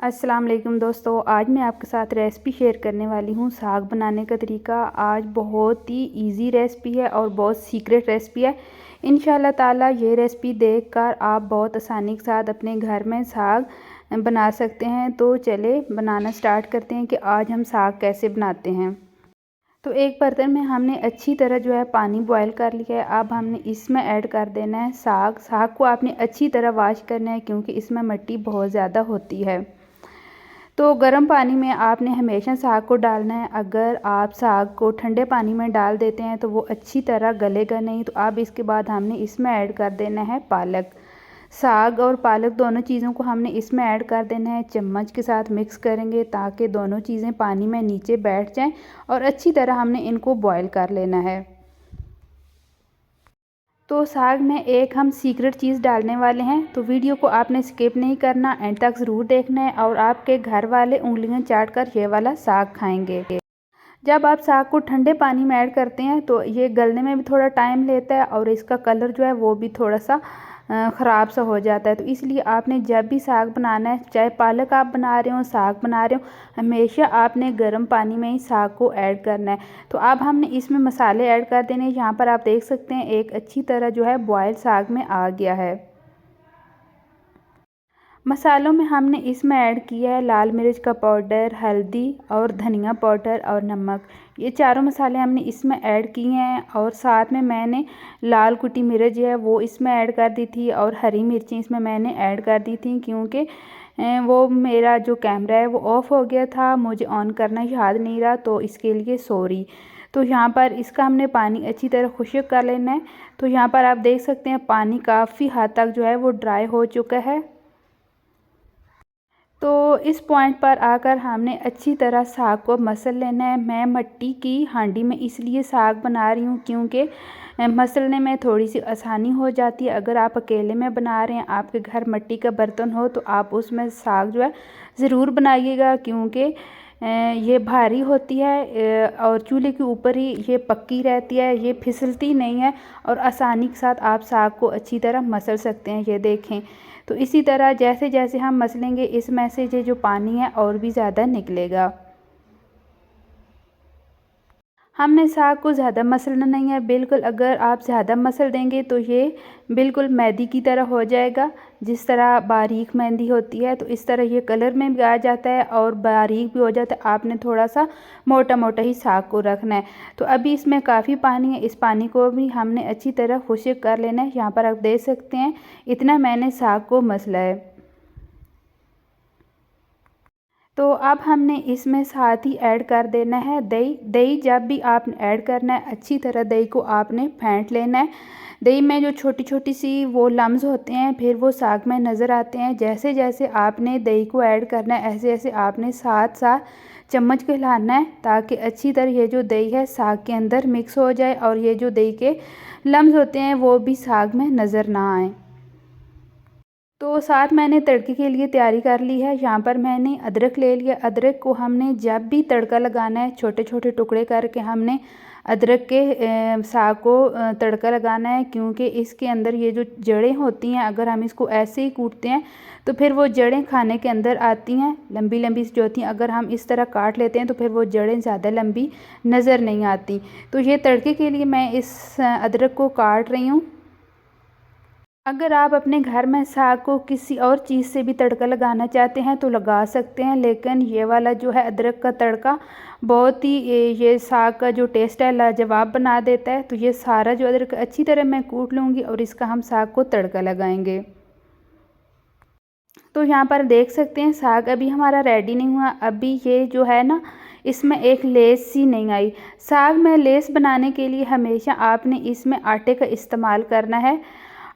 अस्सलाम वालेकुम दोस्तों, आज मैं आपके साथ रेसिपी शेयर करने वाली हूँ साग बनाने का तरीका। आज बहुत ही इजी रेसिपी है और बहुत सीक्रेट रेसिपी है। इंशाल्लाह ताला ये रेसिपी देखकर आप बहुत आसानी के साथ अपने घर में साग बना सकते हैं। तो चले बनाना स्टार्ट करते हैं कि आज हम साग कैसे बनाते हैं। तो एक बर्तन में हमने अच्छी तरह जो है पानी बॉयल कर लिया है। अब हमने इसमें ऐड कर देना है साग। साग को आपने अच्छी तरह वॉश करना है क्योंकि इसमें मिट्टी बहुत ज़्यादा होती है। तो गर्म पानी में आपने हमेशा साग को डालना है। अगर आप साग को ठंडे पानी में डाल देते हैं तो वो अच्छी तरह गलेगा नहीं। तो अब इसके बाद हमने इसमें ऐड कर देना है पालक। साग और पालक दोनों चीज़ों को हमने इसमें ऐड कर देना है। चम्मच के साथ मिक्स करेंगे ताकि दोनों चीज़ें पानी में नीचे बैठ जाएं और अच्छी तरह हमने इनको बॉयल कर लेना है। तो साग में एक हम सीक्रेट चीज़ डालने वाले हैं, तो वीडियो को आपने स्किप नहीं करना, एंड तक ज़रूर देखना है और आपके घर वाले उंगलियां चाट कर ये वाला साग खाएंगे। जब आप साग को ठंडे पानी में ऐड करते हैं तो ये गलने में भी थोड़ा टाइम लेता है और इसका कलर जो है वो भी थोड़ा सा ख़राब सा हो जाता है। तो इसलिए आपने जब भी साग बनाना है, चाहे पालक आप बना रहे हो, साग बना रहे हो, हमेशा आपने गर्म पानी में ही साग को ऐड करना है। तो अब हमने इसमें मसाले ऐड कर देने हैं। यहाँ पर आप देख सकते हैं एक अच्छी तरह जो है बॉयल साग में आ गया है। मसालों में हमने इसमें ऐड किया है लाल मिर्च का पाउडर, हल्दी और धनिया पाउडर और नमक। ये चारों मसाले हमने इसमें ऐड किए हैं और साथ में मैंने लाल कुटी मिर्च जो है वो इसमें ऐड कर दी थी और हरी मिर्ची इसमें मैंने ऐड कर दी थी क्योंकि वो मेरा जो कैमरा है वो ऑफ़ हो गया था, मुझे ऑन करना याद नहीं रहा, तो इसके लिए सॉरी। तो यहाँ पर इसका हमने पानी अच्छी तरह खुश्क कर लेना है। तो यहाँ पर आप देख सकते हैं पानी काफ़ी हद तक जो है वो ड्राई हो चुका है। तो इस पॉइंट पर आकर हमने अच्छी तरह साग को मसल लेना है। मैं मिट्टी की हांडी में इसलिए साग बना रही हूँ क्योंकि मसलने में थोड़ी सी आसानी हो जाती है। अगर आप अकेले में बना रहे हैं, आपके घर मिट्टी का बर्तन हो, तो आप उसमें साग जो है ज़रूर बनाइएगा क्योंकि ये भारी होती है और चूल्हे के ऊपर ही ये पक्की रहती है, ये फिसलती नहीं है और आसानी के साथ आप साग को अच्छी तरह मसल सकते हैं। ये देखें, तो इसी तरह जैसे जैसे हम मसलेंगे इसमें से ये जो पानी है और भी ज़्यादा निकलेगा। हमने साग को ज़्यादा मसलना नहीं है बिल्कुल। अगर आप ज़्यादा मसल देंगे तो ये बिल्कुल मेहंदी की तरह हो जाएगा। जिस तरह बारीक मेहंदी होती है तो इस तरह ये कलर में भी आ जाता है और बारीक भी हो जाता है। आपने थोड़ा सा मोटा मोटा ही साग को रखना है। तो अभी इसमें काफ़ी पानी है, इस पानी को भी हमने अच्छी तरह खुश्क कर लेना है। यहाँ पर आप देख सकते हैं इतना मैंने साग को मसला है। तो अब हमने इसमें साथ ही ऐड कर देना है दही। दही जब भी आप ऐड करना है, अच्छी तरह दही को आपने फेंट लेना है। दही में जो छोटी छोटी सी वो लम्स होते हैं फिर वो साग में नज़र आते हैं। जैसे जैसे आपने दही को ऐड करना है ऐसे ऐसे आपने साथ साथ चम्मच को हिलाना है ताकि अच्छी तरह ये जो दही है साग के अंदर मिक्स हो जाए और ये जो दही के लम्स होते हैं वो भी साग में नज़र ना आए। तो साथ मैंने तड़के के लिए तैयारी कर ली है। यहाँ पर मैंने अदरक ले लिया। अदरक को हमने जब भी तड़का लगाना है छोटे छोटे टुकड़े करके हमने अदरक के साग को तड़का लगाना है क्योंकि इसके अंदर ये जो जड़ें होती हैं, अगर हम इसको ऐसे ही कूटते हैं तो फिर वो जड़ें खाने के अंदर आती हैं लंबी लंबी जो होती हैं। अगर हम इस तरह काट लेते हैं तो फिर वो जड़ें ज़्यादा लंबी नज़र नहीं आती। तो ये तड़के के लिए मैं इस अदरक को काट रही हूँ। अगर आप अपने घर में साग को किसी और चीज़ से भी तड़का लगाना चाहते हैं तो लगा सकते हैं, लेकिन ये वाला जो है अदरक का तड़का बहुत ही ये साग का जो टेस्ट है लाजवाब बना देता है। तो ये सारा जो अदरक अच्छी तरह मैं कूट लूँगी और इसका हम साग को तड़का लगाएंगे। तो यहाँ पर देख सकते हैं साग अभी हमारा रेडी नहीं हुआ। अभी ये जो है ना इसमें एक लेस सी नहीं आई। साग में लेस बनाने के लिए हमेशा आपने इसमें आटे का इस्तेमाल करना है।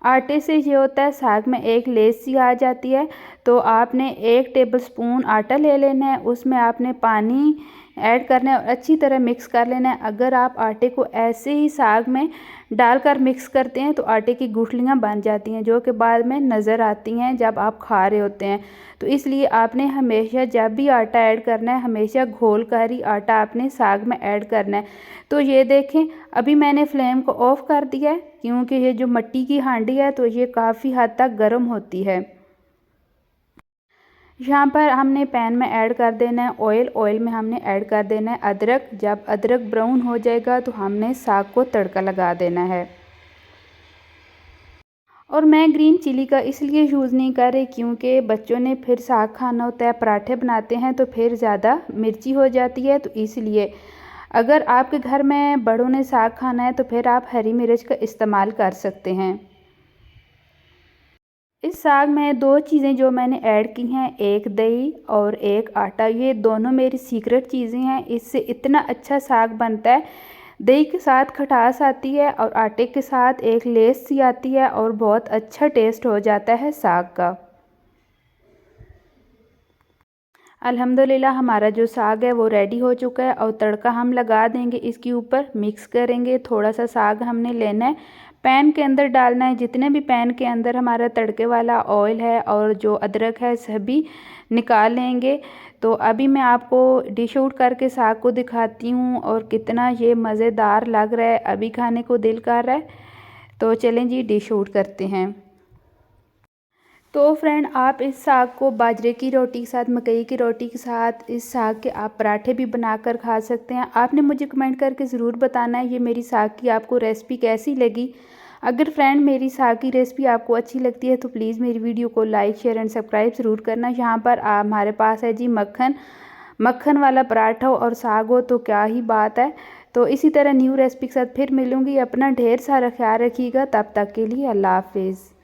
आटे से ये होता है साग में एक लेस सी आ जाती है। तो आपने 1 टेबलस्पून आटा ले लेना है, उसमें आपने पानी ऐड करना है और अच्छी तरह मिक्स कर लेना है। अगर आप आटे को ऐसे ही साग में डालकर मिक्स करते हैं तो आटे की गुठलियाँ बन जाती हैं जो कि बाद में नज़र आती हैं जब आप खा रहे होते हैं। तो इसलिए आपने हमेशा जब भी आटा ऐड करना है हमेशा घोल कर ही आटा आपने साग में ऐड करना है। तो ये देखें अभी मैंने फ्लेम को ऑफ़ कर दिया है क्योंकि ये जो मिट्टी की हांडी है तो ये काफ़ी हद तक गर्म होती है। यहाँ पर हमने पैन में ऐड कर देना है ऑयल। ऑयल में हमने ऐड कर देना है अदरक। जब अदरक ब्राउन हो जाएगा तो हमने साग को तड़का लगा देना है। और मैं ग्रीन चिली का इसलिए यूज़ नहीं कर रही क्योंकि बच्चों ने फिर साग खाना होता है, पराठे बनाते हैं तो फिर ज़्यादा मिर्ची हो जाती है, तो इसलिए अगर आपके घर में बड़ों ने साग खाना है तो फिर आप हरी मिर्च का इस्तेमाल कर सकते हैं। इस साग में दो चीज़ें जो मैंने ऐड की हैं, एक दही और एक आटा, ये दोनों मेरी सीक्रेट चीज़ें हैं। इससे इतना अच्छा साग बनता है। दही के साथ खटास आती है और आटे के साथ एक लेस सी आती है और बहुत अच्छा टेस्ट हो जाता है साग का। अल्हम्दुलिल्लाह हमारा जो साग है वो रेडी हो चुका है और तड़का हम लगा देंगे इसके ऊपर, मिक्स करेंगे। थोड़ा सा साग हमने लेना है, पैन के अंदर डालना है। जितने भी पैन के अंदर हमारा तड़के वाला ऑयल है और जो अदरक है सभी निकाल लेंगे। तो अभी मैं आपको डिश आउट करके साग को दिखाती हूँ और कितना ये मज़ेदार लग रहा है, अभी खाने को दिल कर रहा है। तो चलें जी डिश आउट करते हैं। तो फ्रेंड, आप इस साग को बाजरे की रोटी के साथ, मकई की रोटी के साथ, इस साग के आप पराठे भी बनाकर खा सकते हैं। आपने मुझे कमेंट करके ज़रूर बताना है ये मेरी साग की आपको रेसिपी कैसी लगी। अगर फ्रेंड मेरी साग की रेसिपी आपको अच्छी लगती है तो प्लीज़ मेरी वीडियो को लाइक शेयर एंड सब्सक्राइब ज़रूर करना। यहाँ पर हमारे पास है जी मक्खन वाला पराठा और साग हो तो क्या ही बात है। तो इसी तरह न्यू रेसिपी के साथ फिर मिलूँगी। अपना ढेर सारा ख्याल रखिएगा। तब तक के लिए अल्लाह हाफिज़।